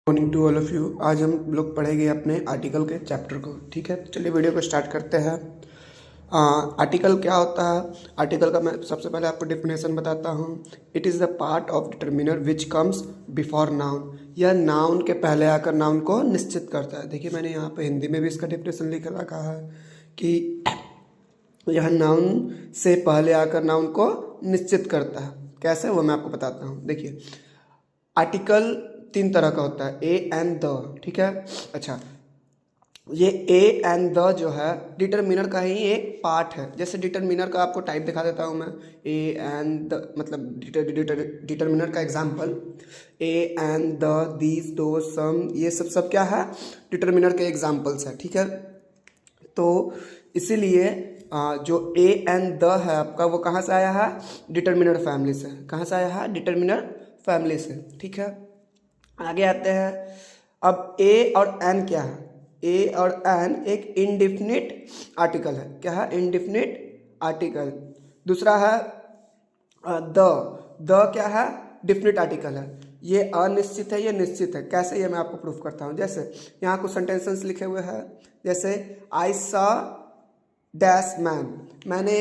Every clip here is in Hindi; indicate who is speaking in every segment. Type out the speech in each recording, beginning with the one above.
Speaker 1: Morning to all of you. आज हम लोग पढ़ेंगे अपने आर्टिकल के चैप्टर को। ठीक है, चलिए वीडियो को स्टार्ट करते हैं। आर्टिकल क्या होता है? आर्टिकल का मैं सबसे पहले आपको डिफिनेशन बताता हूँ। It is the part of determiner which comes before noun. यह नाउन के पहले आकर नाउन को निश्चित करता है। देखिए, मैंने यहाँ पे हिंदी में भी इसका डिफिनेशन लिख रखा है कि यह नाउन से पहले आकर नाउन को निश्चित करता है। कैसे, वो मैं आपको बताता हूँ। देखिए, आर्टिकल तीन तरह का होता है, ए एंड द। ठीक है, अच्छा, ये ए एंड द जो है डिटरमिनर का ही एक पार्ट है। जैसे डिटरमिनर का आपको टाइप दिखा देता हूँ मैं। ए एंड द मतलब डिटरमिनर का example, A and the, these, दो, सम, ये सब क्या है? डिटरमिनर के एग्जांपल्स है। ठीक है, तो इसीलिए जो ए एंड द है आपका, वो कहाँ से आया है? डिटरमिनर फैमिली से। कहाँ से आया है? डिटरमिनर फैमिली से। ठीक है, आगे आते हैं। अब ए और एन क्या है? ए और एन एक इनडिफिनिट आर्टिकल है। क्या है? Indefinite article. दूसरा है द। द क्या है? डिफिनिट आर्टिकल है। ये अनिश्चित है, ये निश्चित है। कैसे, ये मैं आपको प्रूफ करता हूँ। जैसे यहाँ कुछ सेंटेंसेस लिखे हुए हैं। जैसे आई सॉ डैश मैन, मैंने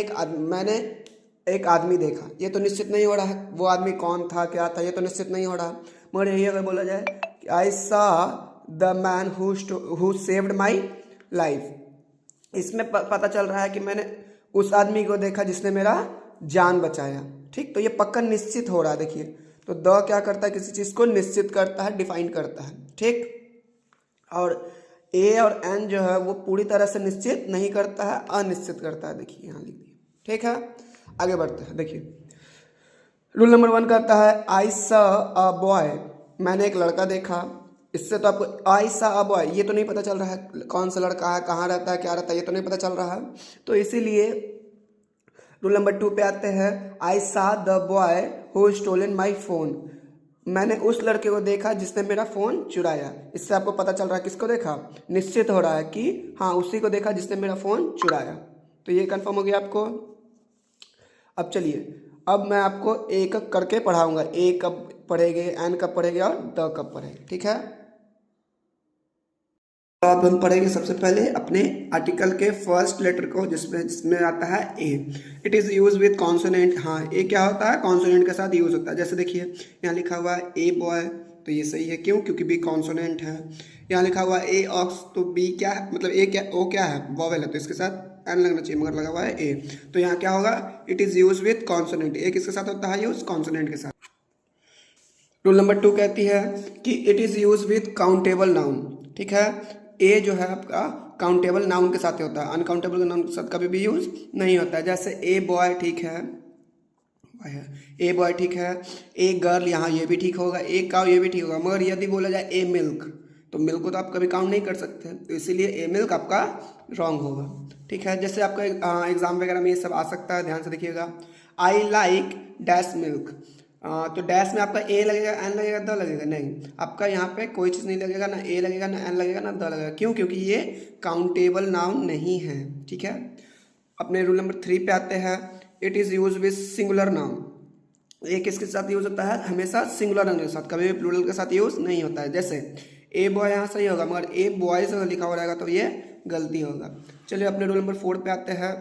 Speaker 1: एक आदमी देखा। ये तो निश्चित नहीं हो रहा है वो आदमी कौन था, क्या था, ये तो निश्चित नहीं हो रहा। मगर यही अगर बोला जाए कि आई saw the man who saved my life, इसमें पता चल रहा है कि मैंने उस आदमी को देखा जिसने मेरा जान बचाया। ठीक, तो ये पक्का निश्चित हो रहा है। देखिए, तो द क्या करता है? किसी चीज़ को निश्चित करता है, डिफाइन करता है। ठीक, और ए और एन जो है वो पूरी तरह से निश्चित नहीं करता है, अनिश्चित करता है। देखिए यहाँ लिख दिया। ठीक है, आगे बढ़ते हैं। देखिए, रूल नंबर 1 कहता है आई सॉ अ बॉय, मैंने एक लड़का देखा। इससे तो आपको आई सॉ अ बॉय ये तो नहीं पता चल रहा है कौन सा लड़का है, कहाँ रहता है, क्या रहता है, ये तो नहीं पता चल रहा है। तो इसीलिए रूल नंबर 2 पे आते हैं। I saw the boy who stolen my phone, मैंने उस लड़के को देखा जिसने मेरा फ़ोन चुराया। इससे आपको पता चल रहा है किसको देखा? निश्चित हो रहा है कि हाँ, उसी को देखा जिसने मेरा फ़ोन चुराया। तो ये कंफर्म हो गया आपको। अब चलिए, अब मैं आपको एक एक करके पढ़ाऊंगा। ए कब पढ़ेंगे, एन कब पढ़ेंगे और द कब पढ़ेंगे। ठीक है, तो अब हम पढ़ेंगे सबसे पहले अपने आर्टिकल के फर्स्ट लेटर को, जिसमें आता है A. It is use with consonant. हाँ, ए क्या होता है? कॉन्सोनेंट के साथ यूज होता है। जैसे देखिए, यहाँ लिखा हुआ है ए बॉय, तो ये सही है। क्यों? क्योंकि बी कॉन्सोनेंट है। यहाँ लिखा हुआ है ए ऑक्स, तो बी क्या है? मतलब ए क्या, ओ क्या है? वॉवेल है, तो इसके साथ एन लगना चाहिए, मगर लगा हुआ है ए। तो यहाँ क्या होगा? It is use with consonant. A किसके साथ होता है यूज? कॉन्सोनेंट के साथ। रूल नंबर 2 कहती है कि it is use with countable noun. ठीक है, ए जो है आपका काउंटेबल नाउन के साथ होता है, अनकाउंटेबल नाउन के साथ कभी भी यूज नहीं होता है। जैसे ए बॉय, ठीक है, ए बॉय ठीक है। ए गर्ल, यहाँ ये भी ठीक होगा। ए काउ, ये भी ठीक होगा। मगर यदि बोला जाए ए मिल्क, तो मिल्क को तो आप कभी काउंट नहीं कर सकते, तो इसीलिए ए मिल्क आपका रॉन्ग होगा। ठीक है, जैसे आपका एग्जाम वगैरह में ये सब आ सकता है, ध्यान से देखिएगा। आई लाइक डैश मिल्क, तो डैश में आपका ए लगेगा, एन लगेगा, द लगेगा? नहीं, आपका यहाँ पे कोई चीज़ नहीं लगेगा, ना ए लगेगा, ना एन लगेगा, ना द लगेगा। क्यों? क्योंकि ये काउंटेबल नाउन नहीं है। ठीक है, अपने रूल नंबर 3 पे आते हैं। It is use with singular noun. ये किसके साथ यूज होता है? हमेशा सिंगुलर नाउन के साथ, कभी भी प्लूरल के साथ यूज नहीं होता है। जैसे ए बॉय यहाँ सही होगा, मगर ए बॉयज अगर लिखा हो रहेगा तो ये गलती होगा। चलिए अपने रूल नंबर 4 पे आते हैं।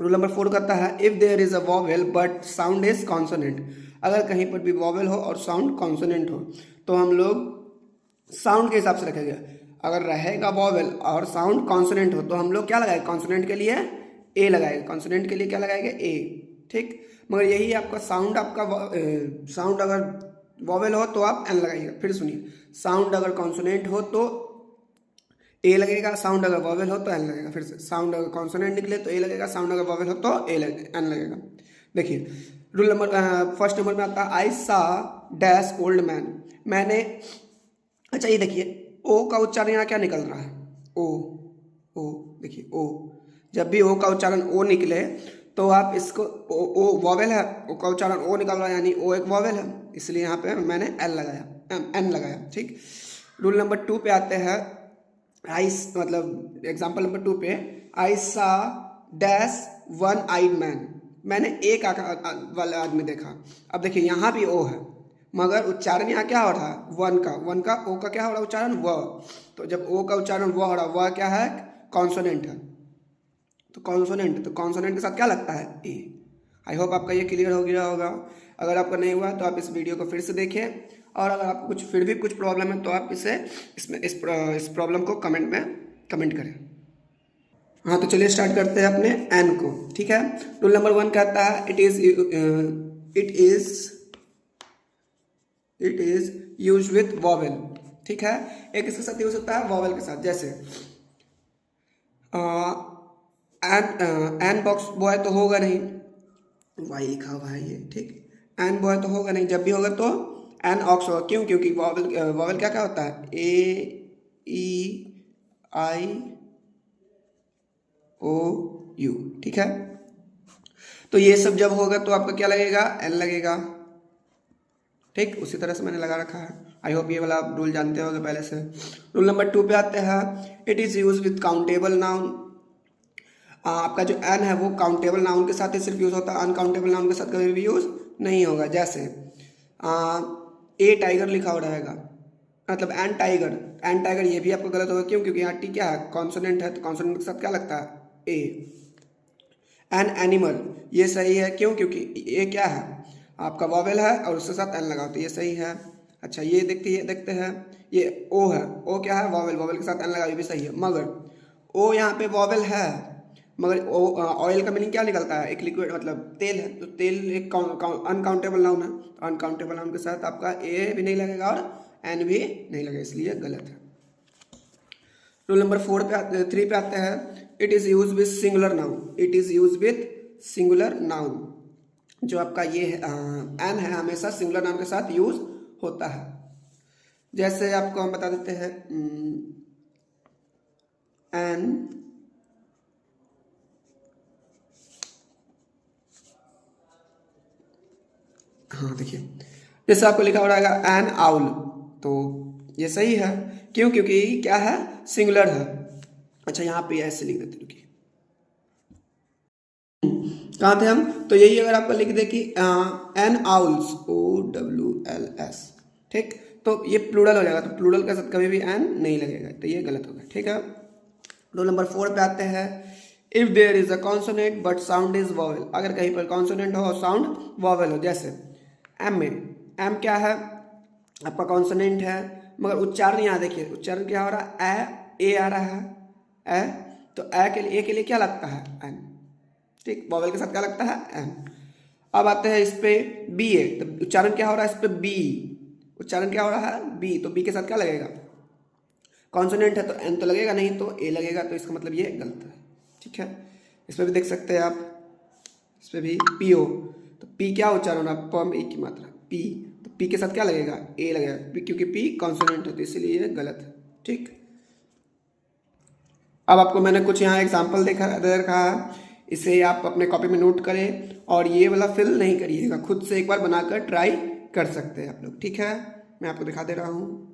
Speaker 1: रूल नंबर 4 कहता है if there is a vowel but sound is consonant. अगर कहीं पर भी वॉवेल हो और साउंड कॉन्सोनेंट हो, तो हम लोग साउंड के हिसाब से रखेंगे। अगर रहेगा वॉवेल और साउंड कॉन्सोनेंट हो, तो हम लोग क्या लगाएंगे? कॉन्सोनेंट के लिए ए लगाएंगे, कॉन्सोनेंट के लिए क्या लगाएंगे? ए। ठीक, मगर यही आपका साउंड, साउंड अगर वॉवेल हो तो आप एन लगाइएगा। फिर सुनिए, साउंड अगर कॉन्सोनेंट हो तो ए लगेगा, साउंड अगर वॉवेल हो तो एन लगेगा। फिर से, साउंड अगर कॉन्सोनेंट निकले तो ए लगेगा, साउंड अगर वॉवेल हो तो एन लगेगा। देखिए, रूल नंबर फर्स्ट नंबर में आता है आई सा डैश ओल्ड मैन, मैंने, अच्छा ये देखिए, ओ का उच्चारण यहाँ क्या निकल रहा है? ओ। ओ देखिए, ओ, जब भी ओ का उच्चारण ओ निकले तो आप इसको ओ वॉवेल है, ओ का उच्चारण ओ निकल रहा है, यानी ओ एक वॉवेल है, इसलिए यहाँ पे मैंने एन लगाया। ठीक, रूल नंबर 2 पे आते हैं। आई मतलब एग्जाम्पल नंबर 2 पे, आई सा डैश वन आइड मैन, मैंने एक आंख वाला आदमी देखा। अब देखिए, यहाँ भी ओ है, मगर उच्चारण यहाँ क्या हो रहा है, वन का ओ का क्या हो रहा है उच्चारण, व। तो जब ओ का उच्चारण व हो रहा है, वह क्या है, कॉन्सोनेंट है। तो कॉन्सोनेंट के साथ क्या लगता है, ए। आई होप आपका ये क्लियर हो गया होगा। अगर आपका नहीं हुआ तो आप इस वीडियो को फिर से देखें, और अगर आपको कुछ फिर भी कुछ प्रॉब्लम है तो आप इस प्रॉब्लम को कमेंट में कमेंट करें। हाँ, तो चलिए स्टार्ट करते हैं अपने एन को। ठीक है, रूल नंबर 1 कहता है it is use with vowel. ठीक है, एक इसके साथ यूज होता है वॉवेल के साथ, जैसे एन बॉक्स बॉय तो होगा नहीं, वाई लिखा हुआ है ये। ठीक, एन बॉय तो होगा नहीं, जब भी होगा तो एन ऑक्स होगा। क्यों, क्योंकि वॉवेल क्या क्या होता है, ए ई आई ओ यू। ठीक है, तो ये सब जब होगा तो आपका क्या लगेगा, एन लगेगा। ठीक, उसी तरह से मैंने लगा रखा है। आई होप ये वाला आप रूल जानते होंगे पहले से। रूल नंबर 2 पे आते हैं, it is use with countable noun. आपका जो एन है वो काउंटेबल नाउन के साथ ही सिर्फ यूज होता है, अनकाउंटेबल नाउन के साथ कभी भी यूज नहीं होगा। जैसे ए टाइगर लिखा हो रहेगा, मतलब एन टाइगर ये भी आपको गलत होगा। क्यों, क्योंकि यहाँ टी क्या है, कॉन्सोनेंट है, तो कॉन्सोनेंट के साथ क्या लगता है, ए। एन एनिमल ये सही है, क्यों, क्योंकि ये क्या है, आपका वॉवेल है और उसके साथ एन लगाओ तो ये सही है। अच्छा, ये देखते हैं, ये ओ है, ओ क्या है, वॉवेल के साथ एन लगाओ, ये भी सही है। मगर ओ यहाँ पे वॉवेल है, मगर ऑयल का मीनिंग क्या निकलता है, एक लिक्विड, मतलब तेल है, तो तेल एक अनकाउंटेबल नाउन है, तो अनकाउंटेबल नाउन के साथ आपका ए भी नहीं लगेगा और एन भी नहीं लगेगा, इसलिए गलत है। रूल नंबर 3 पे आते हैं, it is use with singular noun. It is use with singular noun, जो आपका ये एन है हमेशा सिंगुलर नाउन के साथ यूज होता है। जैसे आपको हम बता देते हैं, एन हाँ देखिए, जैसे आपको लिखा हो रहेगा एन आउल, तो ये सही है। क्यों, क्योंकि क्या है, सिंगुलर है। अच्छा, यहाँ पे ऐसे लिख देते, रुकिए, कहाँ थे हम, तो यही अगर आपको लिख दे कि एन आउल्स, OWLS। ठीक, तो ये प्लूरल हो जाएगा, तो प्लूरल के साथ कभी भी एन नहीं लगेगा, तो ये गलत होगा। ठीक है, रूल नंबर 4 पे आते हैं, if there is a consonant but sound is vowel. अगर कहीं पर कॉन्सोनेंट हो और साउंड वॉवेल हो, जैसे एम में, एम क्या है, आपका कॉन्सोनेंट है, मगर उच्चारण यहाँ देखिए, उच्चारण क्या हो रहा है, ए आ रहा है, ए, तो ए के लिए क्या लगता है, एन। ठीक, वॉवेल के साथ क्या लगता है, एन। अब आते हैं इस पे बी है, तो उच्चारण क्या हो रहा है इस पे, बी, उच्चारण क्या हो रहा है, बी, तो बी के साथ क्या लगेगा, कॉन्सोनेंट है तो एन तो लगेगा नहीं, तो ए लगेगा, तो इसका मतलब ये गलत है। ठीक है, इस पर भी देख सकते हैं आप, इस पर भी पी ओ, तो पी क्या उच्चारण हो रहा है, प में ई की मात्रा, पी, तो पी के साथ क्या लगेगा, ए लगेगा, क्योंकि पी कॉन्सोनेंट है, तो इसीलिए ये गलत है। ठीक, अब आपको मैंने कुछ यहाँ एग्जाम्पल दे रखा है, इसे आप अपने कॉपी में नोट करें, और ये वाला फिल नहीं करिएगा, खुद से एक बार बनाकर ट्राई कर सकते हैं आप लोग। ठीक है, मैं आपको दिखा दे रहा हूँ।